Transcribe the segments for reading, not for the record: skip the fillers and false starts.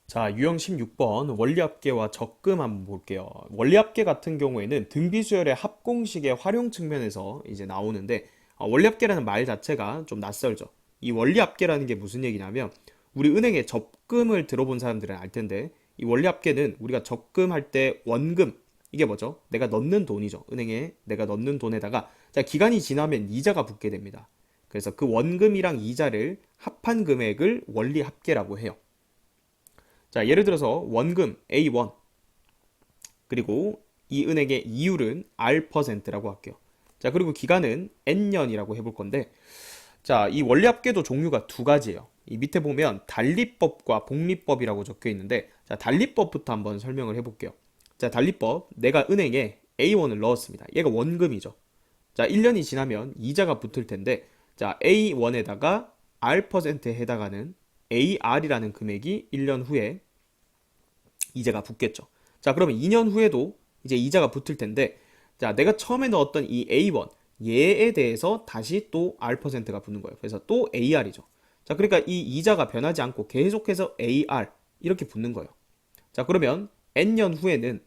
자, 유형 16번 원리합계와 적금 한번 볼게요. 원리합계 같은 경우에는 등비수열의 합공식의 활용 측면에서 이제 나오는데, 원리합계라는 말 자체가 좀 낯설죠. 이 원리합계라는 게 무슨 얘기냐면 우리 은행에 적금을 들어본 사람들은 알 텐데, 이 원리합계는 우리가 적금할 때 원금, 이게 뭐죠? 내가 넣는 돈이죠. 은행에 내가 넣는 돈에다가 자, 기간이 지나면 이자가 붙게 됩니다. 그래서 그 원금이랑 이자를 합한 금액을 원리합계라고 해요. 자, 예를 들어서 원금 A1 그리고 이 은행의 이율은 R%라고 할게요. 자, 그리고 기간은 N년이라고 해볼 건데, 자, 이 원리합계도 종류가 두 가지예요. 이 밑에 보면 달리법과 복리법이라고 적혀 있는데, 자, 달리법부터 한번 설명을 해볼게요. 자, 달리법, 내가 은행에 A1을 넣었습니다. 얘가 원금이죠. 자, 1년이 지나면 이자가 붙을 텐데, 자, A1에다가 R%에 해당하는 AR이라는 금액이 1년 후에 이자가 붙겠죠. 자, 그러면 2년 후에도 이제 이자가 붙을 텐데, 자, 내가 처음에 넣었던 이 A1, 얘에 대해서 다시 또 R%가 붙는 거예요. 그래서 또 AR이죠. 자, 그러니까 이 이자가 변하지 않고 계속해서 AR, 이렇게 붙는 거예요. 자, 그러면 N년 후에는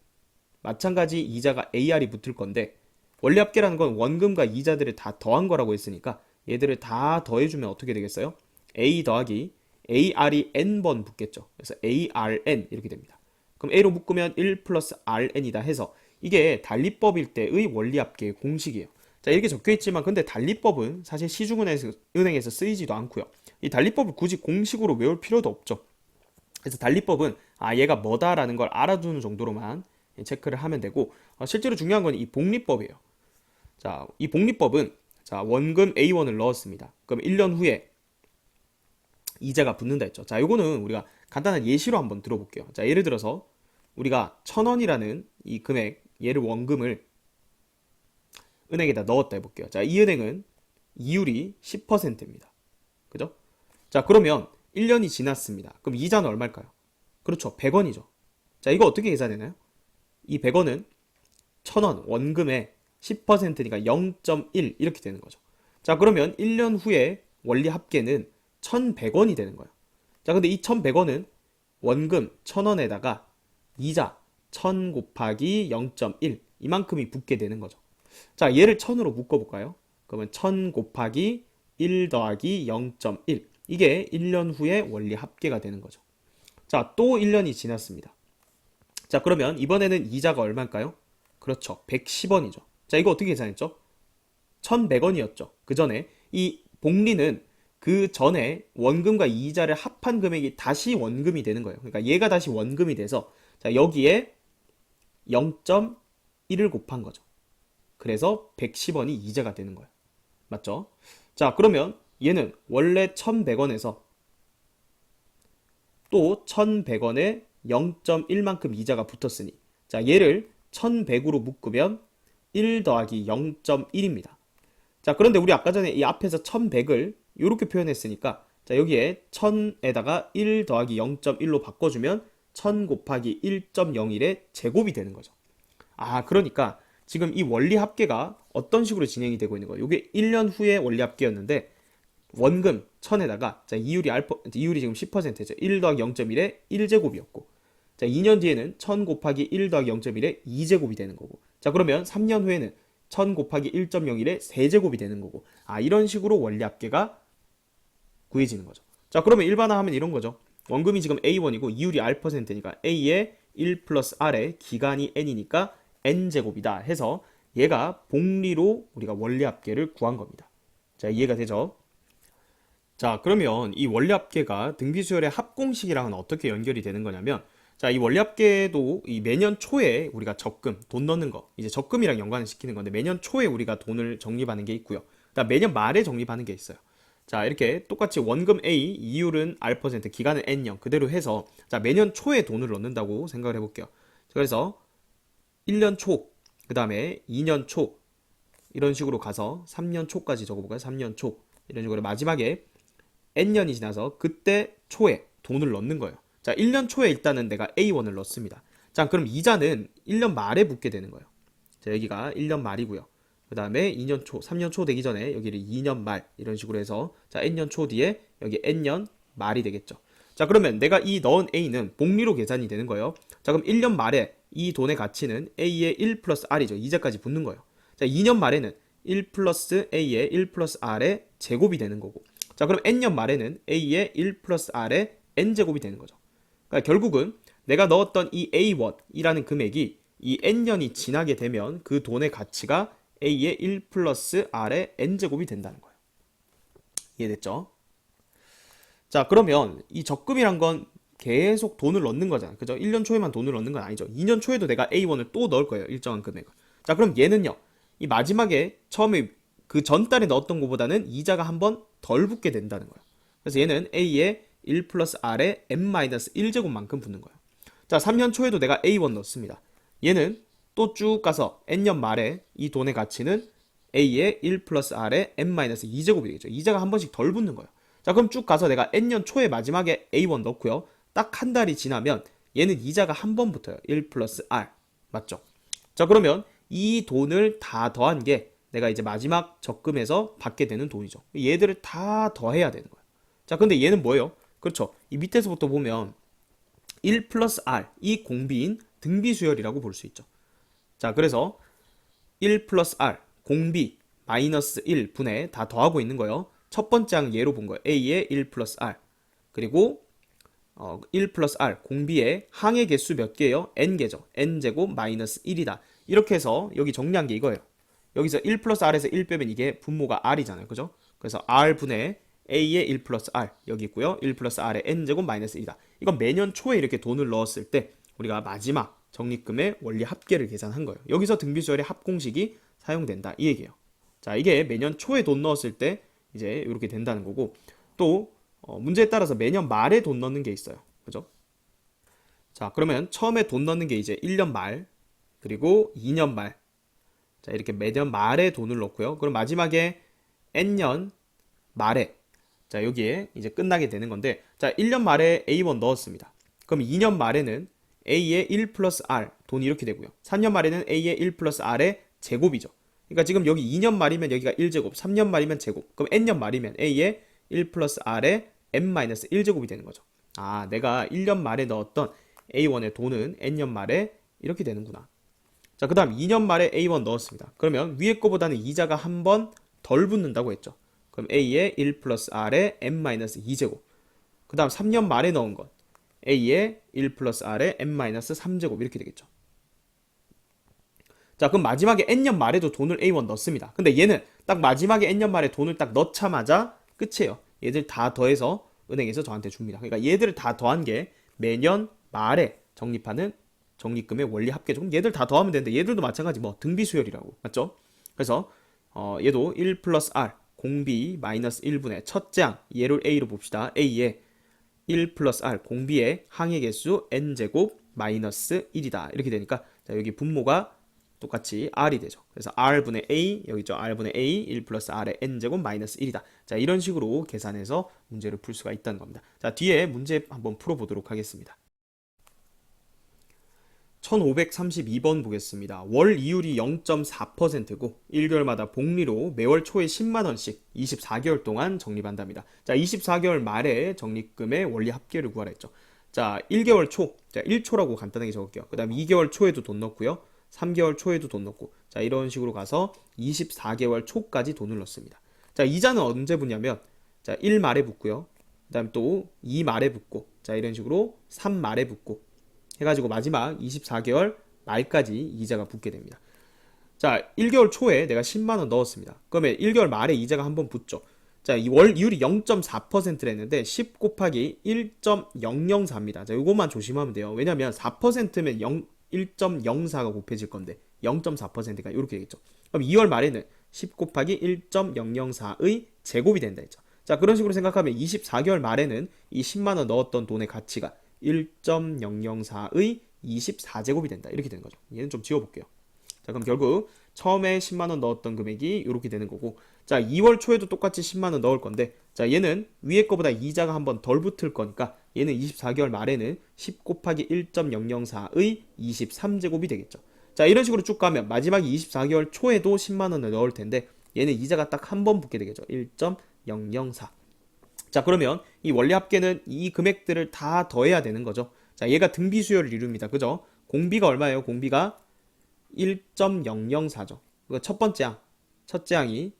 마찬가지 이자가 AR이 붙을 건데, 원리합계라는 건 원금과 이자들을 다 더한 거라고 했으니까, 얘들을 다 더해주면 어떻게 되겠어요? A 더하기 AR이 N번 붙겠죠. 그래서 ARN 이렇게 됩니다. 그럼 A로 묶으면 1 플러스 RN이다 해서 이게 달리법일 때의 원리합계의 공식이에요. 자, 이렇게 적혀 있지만 근데 달리법은 사실 시중은행에서 쓰이지도 않고요. 이 달리법을 굳이 공식으로 외울 필요도 없죠. 그래서 달리법은 얘가 뭐다라는 걸 알아두는 정도로만 체크를 하면 되고, 실제로 중요한 건 이 복리법이에요. 자, 이 복리법은 자, 원금 A1을 넣었습니다. 그럼 1년 후에 이자가 붙는다 했죠. 자, 요거는 우리가 간단한 예시로 한번 들어볼게요. 자, 예를 들어서 우리가 1,000원이라는 이 금액, 얘를 원금을 은행에다 넣었다 해볼게요. 자, 이 은행은 이율이 10%입니다. 그죠? 자, 그러면 1년이 지났습니다. 그럼 이자는 얼마일까요? 그렇죠. 100원이죠. 자, 이거 어떻게 계산되나요? 이 100원은 1,000원 원금의 10%니까 0.1 이렇게 되는 거죠. 자, 그러면 1년 후에 원리 합계는 1,100원이 되는 거예요. 자, 근데 이 1,100원은 원금 1,000원에다가 이자 1,000 곱하기 0.1 이만큼이 붙게 되는 거죠. 자, 얘를 1,000으로 묶어볼까요? 그러면 1,000 곱하기 1 더하기 0.1 이게 1년 후에 원리 합계가 되는 거죠. 자, 또 1년이 지났습니다. 자, 그러면 이번에는 이자가 얼마일까요? 그렇죠. 110원이죠. 자, 이거 어떻게 계산했죠? 1,100원이었죠. 그 전에 이 복리는 그 전에 원금과 이자를 합한 금액이 다시 원금이 되는 거예요. 그러니까 얘가 다시 원금이 돼서 자, 여기에 0.1을 곱한 거죠. 그래서 110원이 이자가 되는 거예요. 맞죠? 자, 그러면 얘는 원래 1,100원에서 또 1,100원에 0.1만큼 이자가 붙었으니 자, 얘를 1,100으로 묶으면 1 더하기 0.1입니다. 자, 그런데 우리 아까 전에 이 앞에서 1,100을 이렇게 표현했으니까 자, 여기에 1,000에다가 1 더하기 0.1로 바꿔주면 1,000 곱하기 1.01의 제곱이 되는 거죠. 그러니까 지금 이 원리 합계가 어떤 식으로 진행이 되고 있는 거예요. 이게 1년 후에 원리 합계였는데 원금 1,000에다가 자, 이율이 지금 10%죠. 1 더하기 0.1의 1제곱이었고 자, 2년 뒤에는 1,000 곱하기 1 더하기 0.1의 2제곱이 되는 거고 자, 그러면 3년 후에는 1,000 곱하기 1.01의 세제곱이 되는 거고 이런 식으로 원리 합계가 구해지는 거죠. 자, 그러면 일반화하면 이런 거죠. 원금이 지금 A1이고 이율이 R%니까 A에 1 플러스 R에 기간이 N이니까 N제곱이다 해서 얘가 복리로 우리가 원리 합계를 구한 겁니다. 자, 이해가 되죠? 자, 그러면 이 원리 합계가 등비수열의 합공식이랑은 어떻게 연결이 되는 거냐면 자, 이 원리 합계도 이 매년 초에 우리가 적금, 돈 넣는 거, 이제 적금이랑 연관을 시키는 건데 매년 초에 우리가 돈을 적립하는 게 있고요. 그다음 매년 말에 적립하는 게 있어요. 자, 이렇게 똑같이 원금 A, 이율은 R%, 기간은 N년 그대로 해서 자, 매년 초에 돈을 넣는다고 생각을 해볼게요. 그래서 1년 초, 그 다음에 2년 초 이런 식으로 가서 3년 초까지 적어볼까요? 3년 초 이런 식으로 마지막에 N년이 지나서 그때 초에 돈을 넣는 거예요. 자, 1년 초에 일단은 내가 A1을 넣습니다. 자, 그럼 이자는 1년 말에 붙게 되는 거예요. 자, 여기가 1년 말이고요. 그 다음에 2년 초, 3년 초 되기 전에 여기를 2년 말 이런 식으로 해서 자, N년 초 뒤에 여기 N년 말이 되겠죠. 자, 그러면 내가 이 넣은 A는 복리로 계산이 되는 거예요. 자, 그럼 1년 말에 이 돈의 가치는 A의 1 플러스 R이죠. 이자까지 붙는 거예요. 자, 2년 말에는 1 플러스 A의 1 플러스 R의 제곱이 되는 거고. 자, 그럼 N년 말에는 A의 1 플러스 R의 N제곱이 되는 거죠. 그러니까 결국은 내가 넣었던 이 A1이라는 금액이 이 N년이 지나게 되면 그 돈의 가치가 A의 1 플러스 R의 N제곱이 된다는 거예요. 이해됐죠? 자, 그러면 이 적금이란 건 계속 돈을 넣는 거잖아. 그죠? 1년 초에만 돈을 넣는 건 아니죠. 2년 초에도 내가 A1을 또 넣을 거예요. 일정한 금액을. 자, 그럼 얘는요. 이 마지막에 처음에 그 전달에 넣었던 것보다는 이자가 한 번 덜 붙게 된다는 거예요. 그래서 얘는 A의 1 플러스 R의 n-1제곱만큼 붙는 거예요. 자, 3년 초에도 내가 A1 넣습니다. 얘는 또 쭉 가서 N년 말에 이 돈의 가치는 A의 1 플러스 R의 n-2제곱이 되겠죠. 이자가 한 번씩 덜 붙는 거예요. 자, 그럼 쭉 가서 내가 N년 초에 마지막에 A1 넣고요. 딱 한 달이 지나면 얘는 이자가 한 번 붙어요. 1 플러스 R. 맞죠? 자, 그러면 이 돈을 다 더한 게 내가 이제 마지막 적금에서 받게 되는 돈이죠. 얘들을 다 더해야 되는 거예요. 자, 근데 얘는 뭐예요? 그렇죠. 이 밑에서부터 보면 1 플러스 R, 이 공비인 등비수열이라고 볼 수 있죠. 자, 그래서 1 플러스 R, 공비, 마이너스 1 분의 다 더하고 있는 거예요. 첫 번째 항 예로 본 거예요. A의 1 플러스 R. 그리고 1 플러스 R, 공비의 항의 개수 몇 개예요? N개죠. N제곱 마이너스 1이다. 이렇게 해서 여기 정리한 게 이거예요. 여기서 1 플러스 R에서 1 빼면 이게 분모가 R이잖아요. 그죠? 그래서 R분의 A의 1 플러스 R 여기 있고요. 1 플러스 R의 N제곱 마이너스 1이다. 이건 매년 초에 이렇게 돈을 넣었을 때 우리가 마지막 적립금의 원리 합계를 계산한 거예요. 여기서 등비수열의 합공식이 사용된다. 이 얘기예요. 자, 이게 매년 초에 돈 넣었을 때 이제 이렇게 된다는 거고, 또 문제에 따라서 매년 말에 돈 넣는 게 있어요. 그죠? 자, 그러면 처음에 돈 넣는 게 이제 1년 말, 그리고 2년 말. 자, 이렇게 매년 말에 돈을 넣고요. 그럼 마지막에 N년 말에, 자, 여기에 이제 끝나게 되는 건데, 자, 1년 말에 A1 넣었습니다. 그럼 2년 말에는 A의 1 플러스 R, 돈이 이렇게 되고요. 3년 말에는 A의 1 플러스 R의 제곱이죠. 그러니까 지금 여기 2년 말이면 여기가 1제곱, 3년 말이면 제곱, 그럼 N년 말이면 A의 1 플러스 R의 n-1제곱이 되는 거죠. 아, 내가 1년 말에 넣었던 A1의 돈은 N년 말에 이렇게 되는구나. 자, 그 다음 2년 말에 A1 넣었습니다. 그러면 위에 거보다는 이자가 한 번 덜 붙는다고 했죠. 그럼 A의 1 플러스 R의 n-2제곱. 그 다음 3년 말에 넣은 것. A의 1 플러스 R의 n-3제곱. 이렇게 되겠죠. 자, 그럼 마지막에 N년 말에도 돈을 A1 넣습니다. 근데 얘는 딱 마지막에 N년 말에 돈을 딱 넣자마자 끝이에요. 얘들 다 더해서 은행에서 저한테 줍니다. 그러니까 얘들을 다 더한 게 매년 말에 적립하는 적립금의 원리 합계죠. 그럼 얘들 다 더하면 되는데 얘들도 마찬가지 뭐 등비수열이라고. 맞죠? 그래서 얘도 1 플러스 R 공비 마이너스 1분의 첫째 항 얘를 A로 봅시다. A의 1 플러스 R 공비의 항의 개수 N제곱 마이너스 1이다. 이렇게 되니까 자, 여기 분모가 똑같이 R이 되죠. 그래서 R분의 A, 여기 있죠. R분의 A, 1 플러스 R의 N제곱 마이너스 1이다. 자, 이런 식으로 계산해서 문제를 풀 수가 있다는 겁니다. 자, 뒤에 문제 한번 풀어보도록 하겠습니다. 1532번 보겠습니다. 월 이율이 0.4%고 1개월마다 복리로 매월 초에 10만원씩 24개월 동안 적립한답니다. 자, 24개월 말에 적립금의 원리 합계를 구하라 했죠. 자, 1개월 초, 자, 1초라고 간단하게 적을게요. 그 다음 2개월 초에도 돈 넣고요. 3개월 초에도 돈 넣고, 자, 이런 식으로 가서 24개월 초까지 돈을 넣습니다. 자, 이자는 언제 붙냐면, 자, 1 말에 붙고요. 그 다음 또 2 말에 붙고, 자, 이런 식으로 3 말에 붙고, 해가지고 마지막 24개월 말까지 이자가 붙게 됩니다. 자, 1개월 초에 내가 10만원 넣었습니다. 그러면 1개월 말에 이자가 한번 붙죠. 자, 이 월 이율이 0.4%랬는데 10 곱하기 1.004입니다. 자, 이것만 조심하면 돼요. 왜냐면 4%면 1.04가 곱해질 건데 0.4%가 이렇게 되겠죠. 그럼 2월 말에는 10 곱하기 1.004의 제곱이 된다 했죠. 자, 그런 식으로 생각하면 24개월 말에는 이 10만원 넣었던 돈의 가치가 1.004의 24제곱이 된다. 이렇게 되는 거죠. 얘는 좀 지워볼게요. 자, 그럼 결국 처음에 10만원 넣었던 금액이 이렇게 되는 거고, 자, 2월 초에도 똑같이 10만원 넣을 건데, 자, 얘는 위에 거보다 이자가 한번 덜 붙을 거니까 얘는 24개월 말에는 10 곱하기 1.004의 23제곱이 되겠죠. 자, 이런 식으로 쭉 가면 마지막 24개월 초에도 10만원을 넣을 텐데 얘는 이자가 딱 한 번 붙게 되겠죠. 1.004. 자, 그러면 이 원리 합계는 이 금액들을 다 더해야 되는 거죠. 자, 얘가 등비 수요를 이룹니다. 그죠? 공비가 얼마예요? 공비가 1.004죠. 그 첫 번째 항, 첫째 항이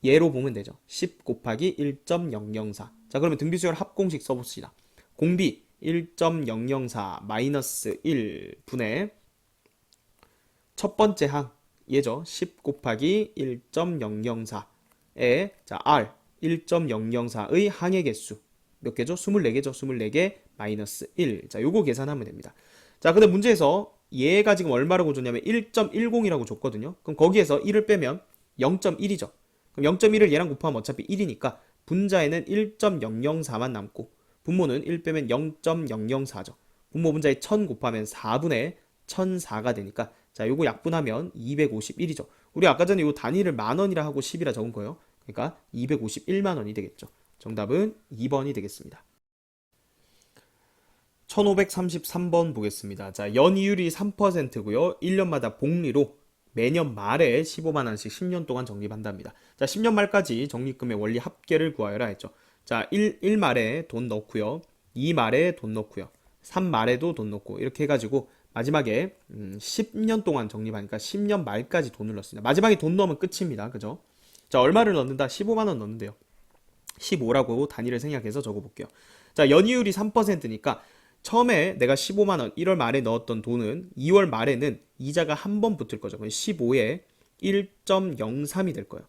얘로 보면 되죠. 10 곱하기 1.004. 자, 그러면 등비 수열 합공식 써봅시다. 공비 1.004 마이너스 1 분의 첫 번째 항 얘죠. 10 곱하기 1.004에 자 R 1.004의 항의 개수 몇 개죠? 24개죠. 24개 마이너스 1. 자, 요거 계산하면 됩니다. 자, 근데 문제에서 얘가 지금 얼마라고 줬냐면 1.10이라고 줬거든요. 그럼 거기에서 1을 빼면 0.1이죠. 그럼 0.1을 얘랑 곱하면 어차피 1이니까 분자에는 1.004만 남고 분모는 1 빼면 0.004죠. 분모 분자에 1000 곱하면 4분의 1004가 되니까 자, 요거 약분하면 251이죠. 우리 아까 전에 요 단위를 만원이라 하고 10이라 적은 거예요. 그러니까 251만 원이 되겠죠. 정답은 2번이 되겠습니다. 1533번 보겠습니다. 자, 연이율이 3%고요. 1년마다 복리로 매년 말에 15만 원씩 10년 동안 적립한답니다. 자, 10년 말까지 적립금의 원리 합계를 구하여라 했죠. 자, 1 말에 돈 넣고요. 2 말에 돈 넣고요. 3 말에도 돈 넣고 이렇게 해가지고 마지막에 10년 동안 적립하니까 10년 말까지 돈을 넣습니다. 마지막에 돈 넣으면 끝입니다. 그죠? 자, 얼마를 넣는다? 15만 원 넣는데요. 15라고 단위를 생략해서 적어볼게요. 자, 연이율이 3%니까 처음에 내가 15만 원 1월 말에 넣었던 돈은 2월 말에는 이자가 한 번 붙을 거죠. 그럼 15에 1.03이 될 거예요.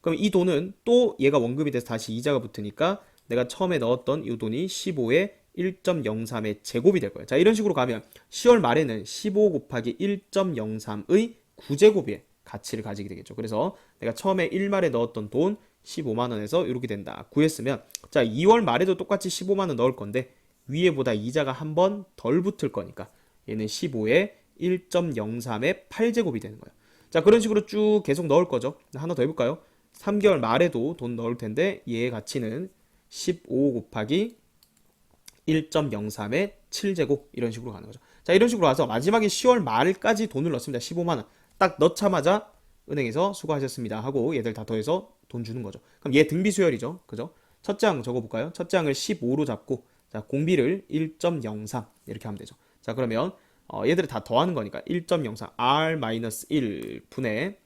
그럼 이 돈은 또 얘가 원금이 돼서 다시 이자가 붙으니까 내가 처음에 넣었던 이 돈이 15에 1.03의 제곱이 될 거예요. 자, 이런 식으로 가면 10월 말에는 15 곱하기 1.03의 9제곱의 가치를 가지게 되겠죠. 그래서 내가 처음에 1말에 넣었던 돈 15만 원에서 이렇게 된다. 구했으면 자, 2월 말에도 똑같이 15만 원 넣을 건데 위에보다 이자가 한 번 덜 붙을 거니까 얘는 15에 1.03의 8제곱이 되는 거예요. 자, 그런 식으로 쭉 계속 넣을 거죠. 하나 더 해볼까요? 3개월 말에도 돈 넣을 텐데 얘의 가치는 15 곱하기 1.03의 7제곱 이런 식으로 가는 거죠. 자, 이런 식으로 와서 마지막에 10월 말까지 돈을 넣습니다. 15만 원. 딱 넣자마자 은행에서 수고하셨습니다 하고 얘들 다 더해서 돈 주는 거죠. 그럼 얘 등비 수열이죠. 그죠? 첫째 항 적어볼까요? 첫째 항을 15로 잡고 자, 공비를 1.03 이렇게 하면 되죠. 자, 그러면 얘들을 다 더하는 거니까 1.03 R-1 분의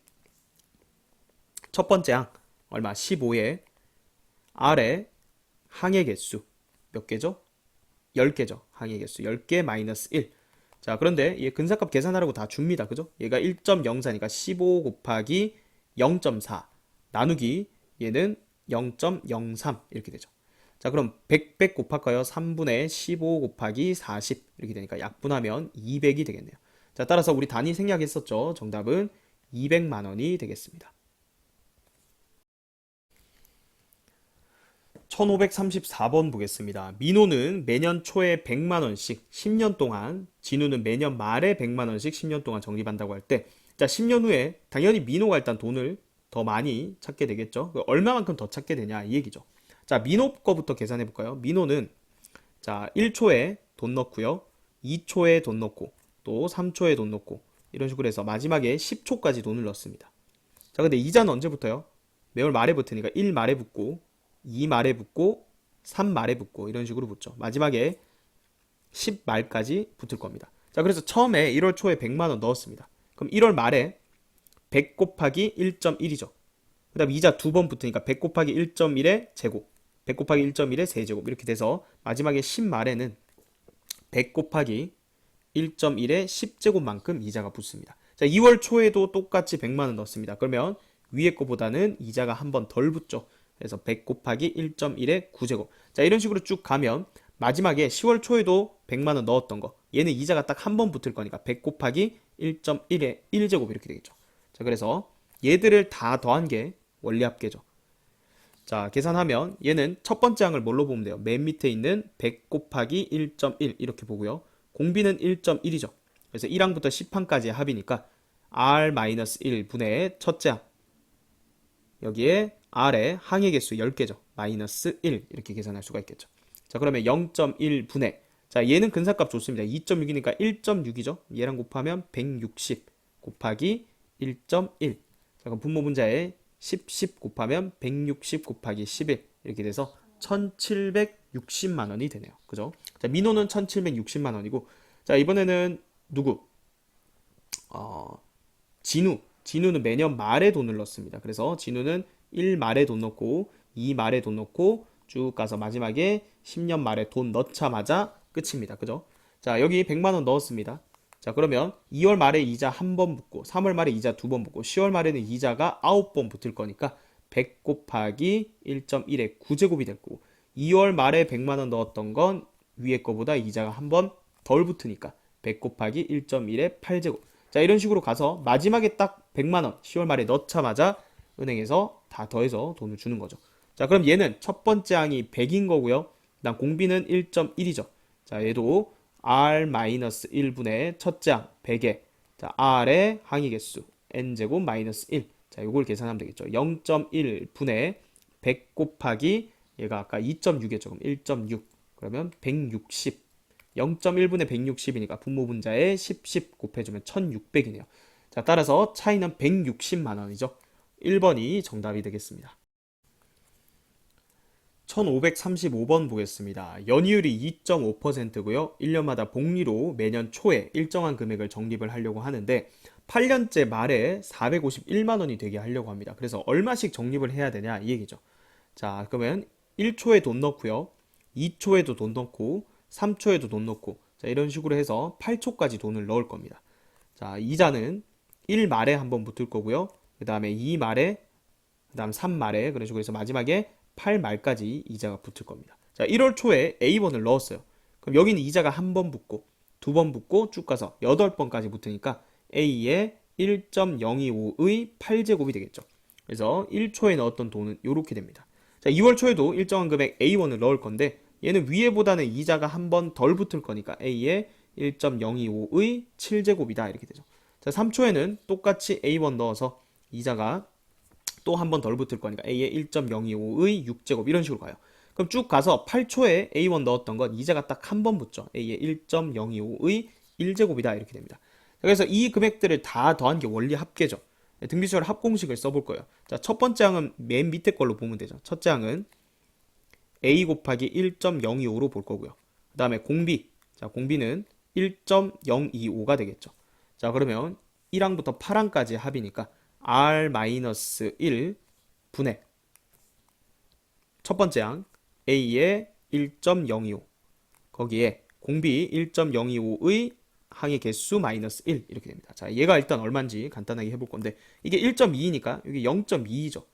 첫 번째 항 얼마? 15에 R의 항의 개수 몇 개죠? 10개죠. 항의 개수 10개 마이너스 1. 자, 그런데 얘 근사값 계산하라고 다 줍니다. 그죠? 얘가 1.04니까 15 곱하기 0.4 나누기 얘는 0.03 이렇게 되죠. 자, 그럼 100 곱할까요? 3분의 15 곱하기 40 이렇게 되니까 약분하면 200이 되겠네요. 자, 따라서 우리 단위 생략했었죠. 정답은 200만 원이 되겠습니다. 1534번 보겠습니다. 민호는 매년 초에 100만 원씩 10년 동안, 진우는 매년 말에 100만 원씩 10년 동안 적립한다고 할 때, 자, 10년 후에 당연히 민호가 일단 돈을 더 많이 찾게 되겠죠. 얼마만큼 더 찾게 되냐 이 얘기죠. 자, 민호 거부터 계산해 볼까요? 민호는 자, 1초에 돈 넣고요. 2초에 돈 넣고 또 3초에 돈 넣고 이런 식으로 해서 마지막에 10초까지 돈을 넣습니다. 자, 근데 이자는 언제부터요? 매월 말에 붙으니까 1 말에 붙고 2 말에 붙고 3 말에 붙고 이런 식으로 붙죠. 마지막에 10 말까지 붙을 겁니다. 자, 그래서 처음에 1월 초에 100만 원 넣었습니다. 그럼 1월 말에 100 곱하기 1.1이죠. 그 다음 이자 두 번 붙으니까 100 곱하기 1.1의 제곱 100 곱하기 1.1의 세제곱 이렇게 돼서 마지막에 10 말에는 100 곱하기 1.1의 10제곱만큼 이자가 붙습니다. 자, 2월 초에도 똑같이 100만 원 넣습니다. 그러면 위에 거보다는 이자가 한 번 덜 붙죠. 그래서 100 곱하기 1.1의 9제곱. 자, 이런 식으로 쭉 가면 마지막에 10월 초에도 100만 원 넣었던 거 얘는 이자가 딱 한 번 붙을 거니까 100 곱하기 1.1의 1제곱 이렇게 되겠죠. 자, 그래서 얘들을 다 더한 게 원리합계죠. 자, 계산하면 얘는 첫 번째 항을 뭘로 보면 돼요? 맨 밑에 있는 100 곱하기 1.1 이렇게 보고요. 공비는 1.1이죠. 그래서 1항부터 10항까지의 합이니까 R-1 분의 첫째 항 여기에 R의 항의 개수 10개죠. 마이너스 1 이렇게 계산할 수가 있겠죠. 자, 그러면 0.1 분의 자, 얘는 근사값 좋습니다. 2.6이니까 1.6이죠. 얘랑 곱하면 160 곱하기 1.1. 자, 그럼 분모 분자에 10 곱하면 160 곱하기 11 이렇게 돼서 1760만 원이 되네요. 그죠? 자, 민호는 1760만 원이고, 자, 이번에는 누구? 어, 진우는 매년 말에 돈을 넣습니다. 그래서 진우는 1 말에 돈 넣고 2 말에 돈 넣고 쭉 가서 마지막에 10년 말에 돈 넣자마자 끝입니다. 그죠? 자, 여기 100만 원 넣었습니다. 자, 그러면 2월 말에 이자 한 번 붙고 3월 말에 이자 두 번 붙고 10월 말에는 이자가 9번 붙을 거니까 100 곱하기 1.1의 9제곱이 될 거고 2월 말에 100만 원 넣었던 건 위에 거보다 이자가 한 번 덜 붙으니까 100 곱하기 1.1의 8제곱. 자, 이런 식으로 가서 마지막에 딱 100만 원 10월 말에 넣자마자 은행에서 다 더해서 돈을 주는 거죠. 자, 그럼 얘는 첫 번째 항이 100인 거고요. 그다음 공비는 1.1이죠. 자, 얘도 r-1분의 첫째 항 100에 자, r의 항의 개수 n제곱 마이너스 1. 자, 요걸 계산하면 되겠죠. 0.1분의 100 곱하기 얘가 아까 2.6이었죠. 그럼 1.6. 그러면 160. 0.1분의 160이니까 분모분자에 10 곱해주면 1600이네요. 자, 따라서 차이는 160만 원이죠. 1번이 정답이 되겠습니다. 1535번 보겠습니다. 연이율이 2.5%고요. 1년마다 복리로 매년 초에 일정한 금액을 적립을 하려고 하는데 8년째 말에 451만 원이 되게 하려고 합니다. 그래서 얼마씩 적립을 해야 되냐 이 얘기죠. 자, 그러면 1초에 돈 넣고요. 2초에도 돈 넣고 3초에도 돈 넣고 자, 이런 식으로 해서 8초까지 돈을 넣을 겁니다. 자, 이자는 1말에 한번 붙을 거고요. 그 다음에 2말에, 그 다음 3말에 그런 식으로 해서 마지막에 8말까지 이자가 붙을 겁니다. 자, 1월 초에 A1을 넣었어요. 그럼 여기는 이자가 한 번 붙고 두 번 붙고 쭉 가서 8번까지 붙으니까 A의 1.025의 8제곱이 되겠죠. 그래서 1초에 넣었던 돈은 이렇게 됩니다. 자, 2월 초에도 일정한 금액 A1을 넣을 건데 얘는 위에보다는 이자가 한 번 덜 붙을 거니까 A의 1.025의 7제곱이다 이렇게 되죠. 자, 3초에는 똑같이 A1 넣어서 이자가 또 한 번 덜 붙을 거니까 A의 1.025의 6제곱 이런 식으로 가요. 그럼 쭉 가서 8초에 A1 넣었던 건 이자가 딱 한 번 붙죠. A의 1.025의 1제곱이다 이렇게 됩니다. 그래서 이 금액들을 다 더한 게 원리 합계죠. 등비수열 합공식을 써볼 거예요. 자, 첫 번째 항은 맨 밑에 걸로 보면 되죠. 첫째 항은 A 곱하기 1.025로 볼 거고요. 그 다음에 공비. 자, 공비는 1.025가 되겠죠. 자, 그러면 1항부터 8항까지 합이니까 R-1 분의 첫 번째 항 A의 1.025 거기에 공비 1.025의 항의 개수 마이너스 1 이렇게 됩니다. 자, 얘가 일단 얼마인지 간단하게 해볼 건데 이게 1.2니까 여기 0.22죠.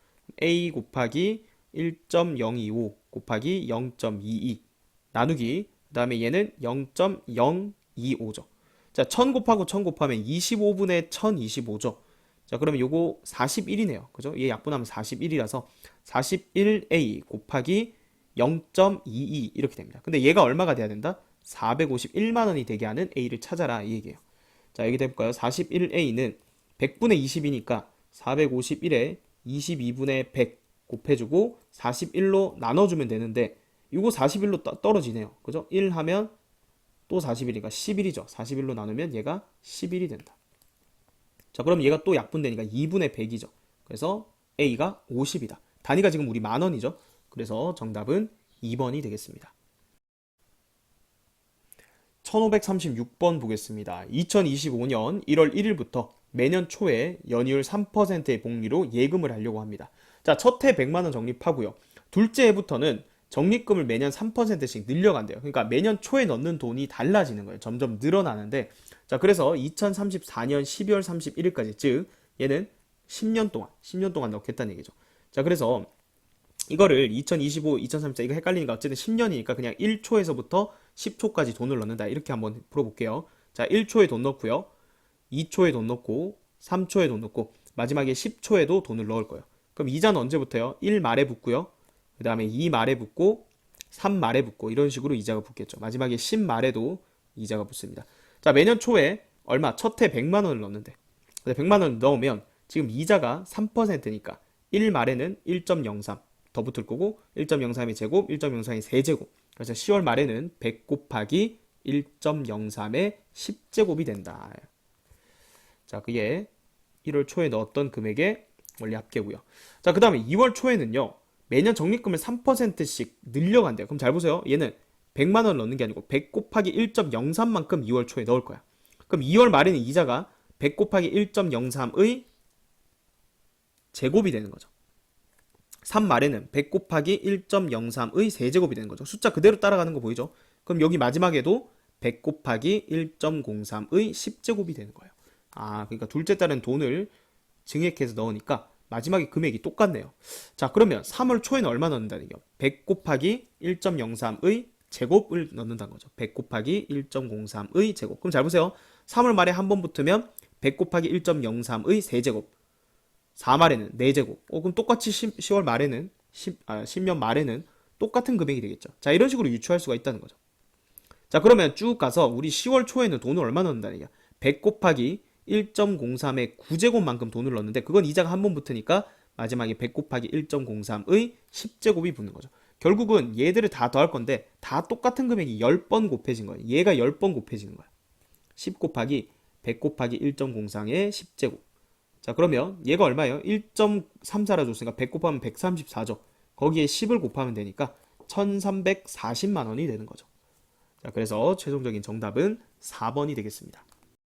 A 곱하기 1.025 곱하기 0.22 나누기 그 다음에 얘는 0.025죠. 자, 1000 곱하고 1000 곱하면 25분의 1025죠. 자, 그러면 요거 41이네요. 그죠? 얘 약분하면 41이라서 41A 곱하기 0.22 이렇게 됩니다. 근데 얘가 얼마가 돼야 된다? 451만 원이 되게 하는 A를 찾아라 이 얘기예요. 자, 여기 해볼까요? 41A는 100분의 20이니까 451에 22분의 100 곱해주고 41로 나눠주면 되는데 이거 41로 떨어지네요. 그죠? 1 하면 또 41이니까 11이죠. 41로 나누면 얘가 11이 된다. 자, 그럼 얘가 또 약분되니까 2분의 100이죠. 그래서 A가 50이다. 단위가 지금 우리 만원이죠. 그래서 정답은 2번이 되겠습니다. 1536번 보겠습니다. 2025년 1월 1일부터 매년 초에 연이율 3%의 복리로 예금을 하려고 합니다. 자, 첫 해 100만 원 적립하고요. 둘째 해부터는 적립금을 매년 3%씩 늘려간대요. 그러니까 매년 초에 넣는 돈이 달라지는 거예요. 점점 늘어나는데 자, 그래서 2034년 12월 31일까지 즉 얘는 10년 동안 넣겠다는 얘기죠. 자, 그래서 이거를 2025, 2034 이거 헷갈리니까 어쨌든 10년이니까 그냥 1초에서부터 10초까지 돈을 넣는다. 이렇게 한번 풀어볼게요. 자, 1초에 돈 넣고요. 2초에 돈 넣고 3초에 돈 넣고 마지막에 10초에도 돈을 넣을 거예요. 그럼 이자는 언제부터요? 1 말에 붙고요. 그 다음에 2 말에 붙고 3 말에 붙고 이런 식으로 이자가 붙겠죠. 마지막에 10 말에도 이자가 붙습니다. 자, 매년 초에 얼마? 첫 해 100만 원을 넣는데 100만 원을 넣으면 지금 이자가 3%니까 1 말에는 1.03 더 붙을 거고 1.03의 제곱, 1.03의 세제곱. 그래서 10월 말에는 100 곱하기 1.03의 10제곱이 된다. 자, 그게 1월 초에 넣었던 금액의 원리 합계고요. 자, 그 다음에 2월 초에는요. 매년 적립금을 3%씩 늘려간대요. 그럼 잘 보세요. 얘는 100만 원 넣는 게 아니고 100 곱하기 1.03만큼 2월 초에 넣을 거야. 그럼 2월 말에는 이자가 100 곱하기 1.03의 제곱이 되는 거죠. 3 말에는 100 곱하기 1.03의 세제곱이 되는 거죠. 숫자 그대로 따라가는 거 보이죠? 그럼 여기 마지막에도 100 곱하기 1.03의 10제곱이 되는 거예요. 아, 그러니까 둘째 달은 돈을 증액해서 넣으니까 마지막에 금액이 똑같네요. 자, 그러면 3월 초에는 얼마 넣는다는 얘기요? 100 곱하기 1.03의 제곱을 넣는다는 거죠. 100 곱하기 1.03의 제곱. 그럼 잘 보세요. 3월 말에 한 번 붙으면 100 곱하기 1.03의 세제곱. 4말에는 4제곱. 그럼 똑같이 10월 말에는 10년 말에는 똑같은 금액이 되겠죠. 자, 이런 식으로 유추할 수가 있다는 거죠. 자, 그러면 쭉 가서 우리 10월 초에는 돈을 얼마 넣는다는 얘기야? 100 곱하기 1.03의 9제곱만큼 돈을 넣었는데 그건 이자가 한 번 붙으니까 마지막에 100 곱하기 1.03의 10제곱이 붙는 거죠. 결국은 얘들을 다 더할 건데 다 똑같은 금액이 10번 곱해진 거예요. 얘가 10번 곱해지는 거야. 10 곱하기 100 곱하기 1.03의 10제곱. 자, 그러면 얘가 얼마예요? 1.34라 줬으니까 100 곱하면 134죠. 거기에 10을 곱하면 되니까 1340만 원이 되는 거죠. 자, 그래서 최종적인 정답은 4번이 되겠습니다.